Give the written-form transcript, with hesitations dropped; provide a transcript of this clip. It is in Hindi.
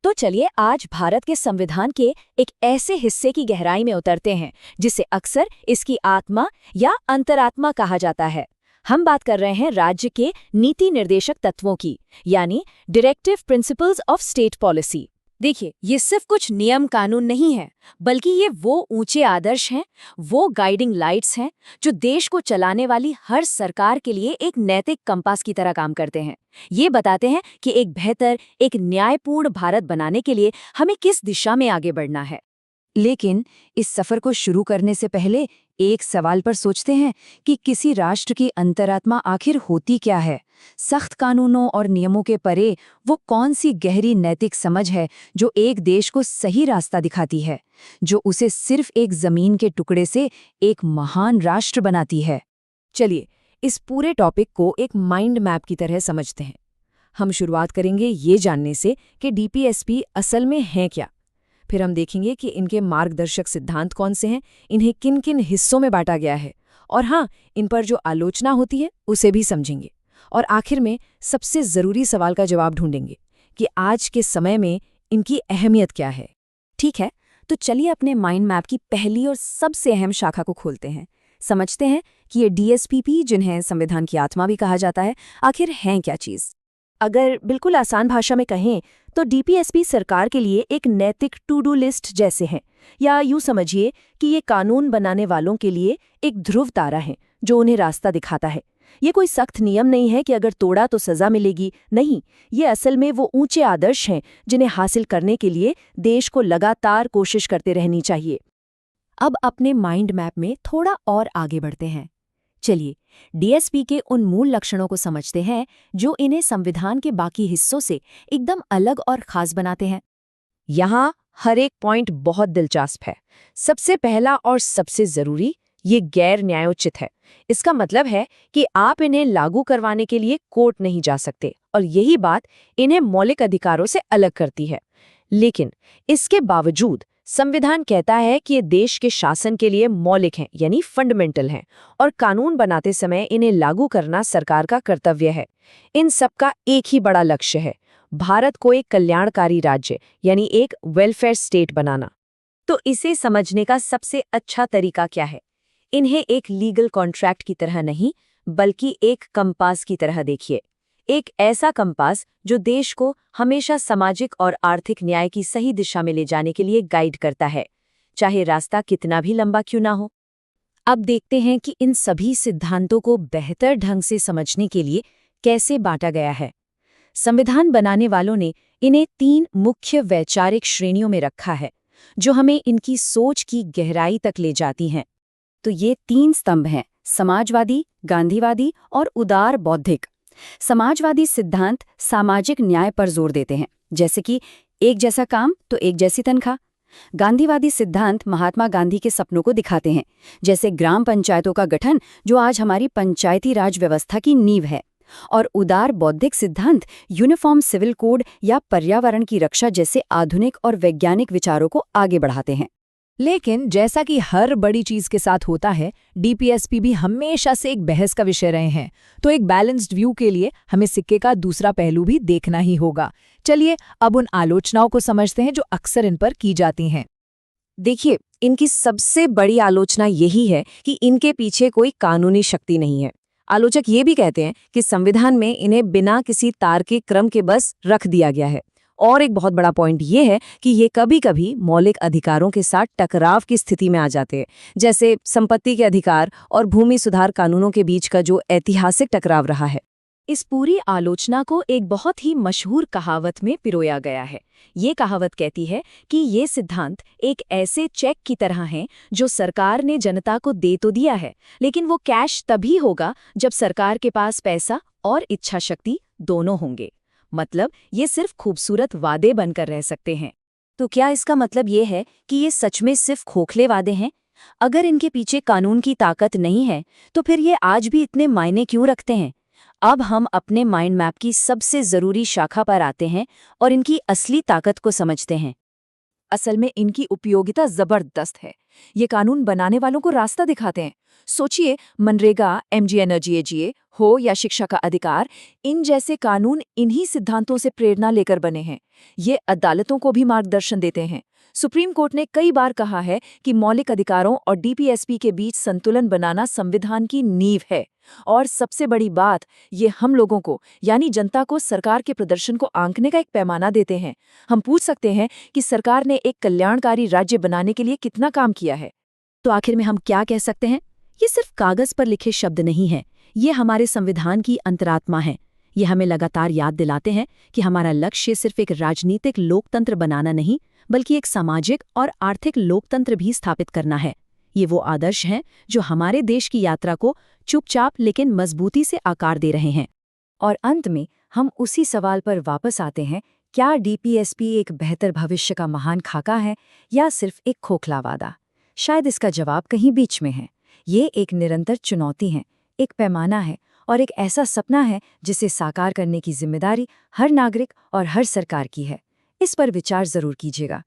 तो चलिए आज भारत के संविधान के एक ऐसे हिस्से की गहराई में उतरते हैं जिसे अक्सर इसकी आत्मा या अंतरात्मा कहा जाता है। हम बात कर रहे हैं राज्य के नीति निर्देशक तत्वों की, यानी directive principles of state policy. देखिए, ये सिर्फ कुछ नियम कानून नहीं है, बल्कि ये वो ऊंचे आदर्श हैं, वो गाइडिंग लाइट्स हैं जो देश को चलाने वाली हर सरकार के लिए एक नैतिक कंपास की तरह काम करते हैं। ये बताते हैं कि एक बेहतर, एक न्यायपूर्ण भारत बनाने के लिए हमें किस दिशा में आगे बढ़ना है। लेकिन इस सफर को शुरू करने से पहले एक सवाल पर सोचते हैं कि किसी राष्ट्र की अंतरात्मा आखिर होती क्या है। सख्त कानूनों और नियमों के परे वो कौन सी गहरी नैतिक समझ है जो एक देश को सही रास्ता दिखाती है, जो उसे सिर्फ एक जमीन के टुकड़े से एक महान राष्ट्र बनाती है। चलिए इस पूरे टॉपिक को एक माइंड मैप की तरह समझते हैं। हम शुरुआत करेंगे ये जानने से कि डीपीएसपी असल में हैं क्या। फिर हम देखेंगे कि इनके मार्गदर्शक सिद्धांत कौन से हैं, इन्हें किन किन हिस्सों में बांटा गया है, और हाँ, इन पर जो आलोचना होती है उसे भी समझेंगे। और आखिर में सबसे ज़रूरी सवाल का जवाब ढूंढेंगे कि आज के समय में इनकी अहमियत क्या है। ठीक है, तो चलिए अपने माइंड मैप की पहली और सबसे अहम शाखा को खोलते हैं। समझते हैं कि ये डीएसपीपी, जिन्हें संविधान की आत्मा भी कहा जाता है, आखिर हैं क्या चीज़। अगर बिल्कुल आसान भाषा में कहें तो डीपीएसपी सरकार के लिए एक नैतिक टू डू लिस्ट जैसे हैं, या यूँ समझिए कि ये कानून बनाने वालों के लिए एक ध्रुव तारा है जो उन्हें रास्ता दिखाता है। ये कोई सख्त नियम नहीं है कि अगर तोड़ा तो सज़ा मिलेगी, नहीं, ये असल में वो ऊंचे आदर्श हैं जिन्हें हासिल करने के लिए देश को लगातार कोशिश करते रहनी चाहिए। अब अपने माइंड मैप में थोड़ा और आगे बढ़ते हैं। चलिए डीएसपी के उन मूल लक्षणों को समझते हैं जो इन्हें संविधान के बाकी हिस्सों से एकदम अलग और खास बनाते हैं। यहाँ हर एक पॉइंट बहुत दिलचस्प है। सबसे पहला और सबसे जरूरी, ये गैर न्यायोचित है। इसका मतलब है कि आप इन्हें लागू करवाने के लिए कोर्ट नहीं जा सकते, और यही बात इन्हें मौलिक अधिकारों से अलग करती है। लेकिन इसके बावजूद संविधान कहता है कि ये देश के शासन के लिए मौलिक हैं, यानी फंडामेंटल हैं, और कानून बनाते समय इन्हें लागू करना सरकार का कर्तव्य है। इन सब का एक ही बड़ा लक्ष्य है, भारत को एक कल्याणकारी राज्य, यानी एक वेलफेयर स्टेट बनाना। तो इसे समझने का सबसे अच्छा तरीका क्या है? इन्हें एक लीगल कॉन्ट्रैक्ट की तरह नहीं, बल्कि एक कंपास की तरह देखिए। एक ऐसा कंपास जो देश को हमेशा सामाजिक और आर्थिक न्याय की सही दिशा में ले जाने के लिए गाइड करता है, चाहे रास्ता कितना भी लंबा क्यों ना हो। अब देखते हैं कि इन सभी सिद्धांतों को बेहतर ढंग से समझने के लिए कैसे बांटा गया है। संविधान बनाने वालों ने इन्हें 3 मुख्य वैचारिक श्रेणियों में रखा है, जो हमें इनकी सोच की गहराई तक ले जाती हैं। तो ये 3 स्तंभ हैं: समाजवादी, गांधीवादी और उदार बौद्धिक। समाजवादी सिद्धांत सामाजिक न्याय पर जोर देते हैं, जैसे कि एक जैसा काम तो एक जैसी तनख्वाह। गांधीवादी सिद्धांत महात्मा गांधी के सपनों को दिखाते हैं, जैसे ग्राम पंचायतों का गठन, जो आज हमारी पंचायती राज व्यवस्था की नींव है। और उदार बौद्धिक सिद्धांत यूनिफॉर्म सिविल कोड या पर्यावरण की रक्षा जैसे आधुनिक और वैज्ञानिक विचारों को आगे बढ़ाते हैं। लेकिन जैसा कि हर बड़ी चीज के साथ होता है, डीपीएसपी भी हमेशा से एक बहस का विषय रहे हैं। तो एक बैलेंस्ड व्यू के लिए हमें सिक्के का दूसरा पहलू भी देखना ही होगा। चलिए अब उन आलोचनाओं को समझते हैं जो अक्सर इन पर की जाती हैं। देखिए, इनकी सबसे बड़ी आलोचना यही है कि इनके पीछे कोई कानूनी शक्ति नहीं है। आलोचक ये भी कहते हैं कि संविधान में इन्हें बिना किसी तार्किक क्रम के बस रख दिया गया है। और एक बहुत बड़ा पॉइंट ये है कि ये कभी-कभी मौलिक अधिकारों के साथ टकराव की स्थिति में आ जाते हैं, जैसे संपत्ति के अधिकार और भूमि सुधार कानूनों के बीच का जो ऐतिहासिक टकराव रहा है। इस पूरी आलोचना को एक बहुत ही मशहूर कहावत में पिरोया गया है। ये कहावत कहती है कि ये सिद्धांत एक ऐसे चेक की तरह हैं जो सरकार ने जनता को दे तो दिया है, लेकिन वो कैश तभी होगा जब सरकार के पास पैसा और इच्छा शक्ति दोनों होंगे। मतलब ये सिर्फ खूबसूरत वादे बनकर रह सकते हैं। तो क्या इसका मतलब ये है कि ये सच में सिर्फ खोखले वादे हैं? अगर इनके पीछे कानून की ताकत नहीं है, तो फिर ये आज भी इतने मायने क्यों रखते हैं? अब हम अपने माइंड मैप की सबसे जरूरी शाखा पर आते हैं और इनकी असली ताकत को समझते हैं। असल में इनकी उपयोगिता जबरदस्त है। ये कानून बनाने वालों को रास्ता दिखाते हैं। सोचिए, मनरेगा, एमजी एनर्जी एजीए, हो या शिक्षा का अधिकार, इन जैसे कानून इन्हीं सिद्धांतों से प्रेरणा लेकर बने हैं। ये अदालतों को भी मार्गदर्शन देते हैं। सुप्रीम कोर्ट ने कई बार कहा है कि मौलिक अधिकारों और डीपीएसपी के बीच संतुलन बनाना संविधान की नींव है। और सबसे बड़ी बात, ये हम लोगों को यानी जनता को सरकार के प्रदर्शन को आंकने का एक पैमाना देते हैं। हम पूछ सकते हैं कि सरकार ने एक कल्याणकारी राज्य बनाने के लिए कितना काम किया है। तो आखिर में हम क्या कह सकते हैं? ये सिर्फ कागज पर लिखे शब्द नहीं हैं, ये हमारे संविधान की अंतरात्मा है। ये हमें लगातार याद दिलाते हैं कि हमारा लक्ष्य सिर्फ एक राजनीतिक लोकतंत्र बनाना नहीं, बल्कि एक सामाजिक और आर्थिक लोकतंत्र भी स्थापित करना है। ये वो आदर्श हैं जो हमारे देश की यात्रा को चुपचाप लेकिन मजबूती से आकार दे रहे हैं। और अंत में हम उसी सवाल पर वापस आते हैं, क्या डीपीएसपी एक बेहतर भविष्य का महान खाका है या सिर्फ एक खोखला वादा? शायद इसका जवाब कहीं बीच में है। ये एक निरंतर चुनौती है, एक पैमाना है और एक ऐसा सपना है जिसे साकार करने की जिम्मेदारी हर नागरिक और हर सरकार की है। इस पर विचार जरूर कीजिएगा।